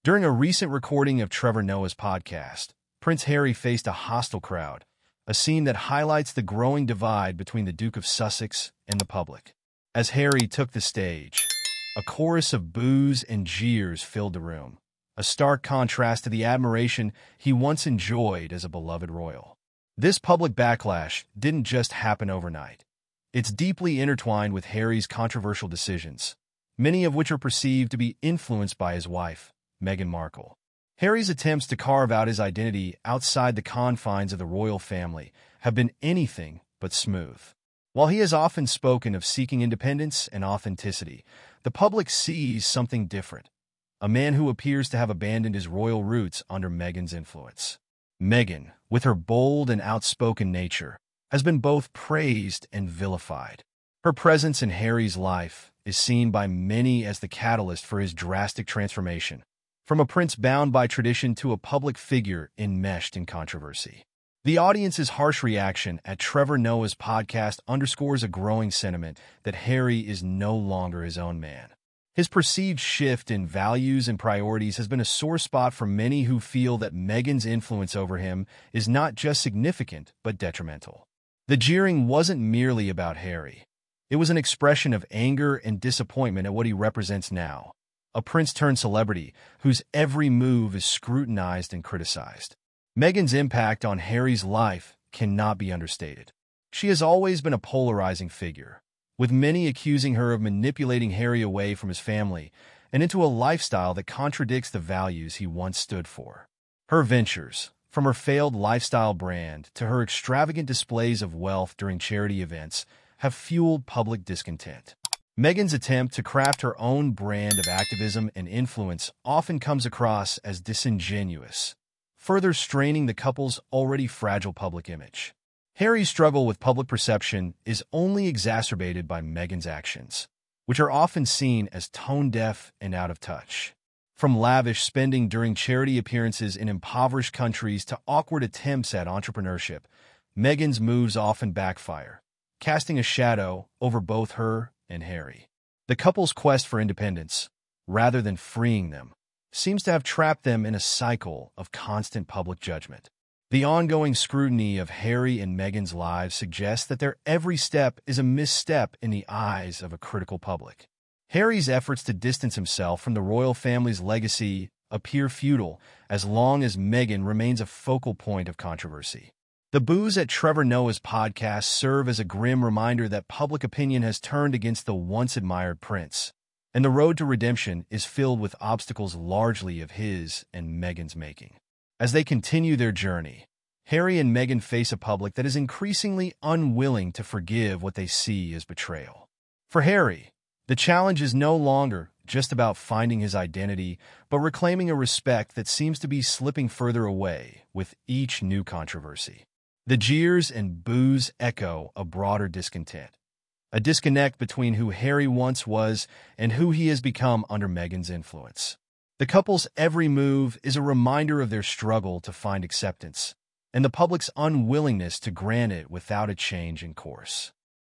During a recent recording of Trevor Noah's podcast, Prince Harry faced a hostile crowd, a scene that highlights the growing divide between the Duke of Sussex and the public. As Harry took the stage, a chorus of boos and jeers filled the room, a stark contrast to the admiration he once enjoyed as a beloved royal. This public backlash didn't just happen overnight. It's deeply intertwined with Harry's controversial decisions, many of which are perceived to be influenced by his wife, Meghan Markle. Harry's attempts to carve out his identity outside the confines of the royal family have been anything but smooth. While he has often spoken of seeking independence and authenticity, the public sees something different, a man who appears to have abandoned his royal roots under Meghan's influence. Meghan, with her bold and outspoken nature, has been both praised and vilified. Her presence in Harry's life is seen by many as the catalyst for his drastic transformation, from a prince bound by tradition to a public figure enmeshed in controversy. The audience's harsh reaction at Trevor Noah's podcast underscores a growing sentiment that Harry is no longer his own man. His perceived shift in values and priorities has been a sore spot for many who feel that Meghan's influence over him is not just significant but detrimental. The jeering wasn't merely about Harry. It was an expression of anger and disappointment at what he represents now, a prince-turned-celebrity whose every move is scrutinized and criticized. Meghan's impact on Harry's life cannot be understated. She has always been a polarizing figure, with many accusing her of manipulating Harry away from his family and into a lifestyle that contradicts the values he once stood for. Her ventures, from her failed lifestyle brand to her extravagant displays of wealth during charity events, have fueled public discontent. Meghan's attempt to craft her own brand of activism and influence often comes across as disingenuous, further straining the couple's already fragile public image. Harry's struggle with public perception is only exacerbated by Meghan's actions, which are often seen as tone-deaf and out of touch. From lavish spending during charity appearances in impoverished countries to awkward attempts at entrepreneurship, Meghan's moves often backfire, casting a shadow over both her and Harry. The couple's quest for independence, rather than freeing them, seems to have trapped them in a cycle of constant public judgment. The ongoing scrutiny of Harry and Meghan's lives suggests that their every step is a misstep in the eyes of a critical public. Harry's efforts to distance himself from the royal family's legacy appear futile as long as Meghan remains a focal point of controversy. The boos at Trevor Noah's podcast serve as a grim reminder that public opinion has turned against the once-admired prince, and the road to redemption is filled with obstacles largely of his and Meghan's making. As they continue their journey, Harry and Meghan face a public that is increasingly unwilling to forgive what they see as betrayal. For Harry, the challenge is no longer just about finding his identity, but reclaiming a respect that seems to be slipping further away with each new controversy. The jeers and boos echo a broader discontent, a disconnect between who Harry once was and who he has become under Meghan's influence. The couple's every move is a reminder of their struggle to find acceptance, and the public's unwillingness to grant it without a change in course.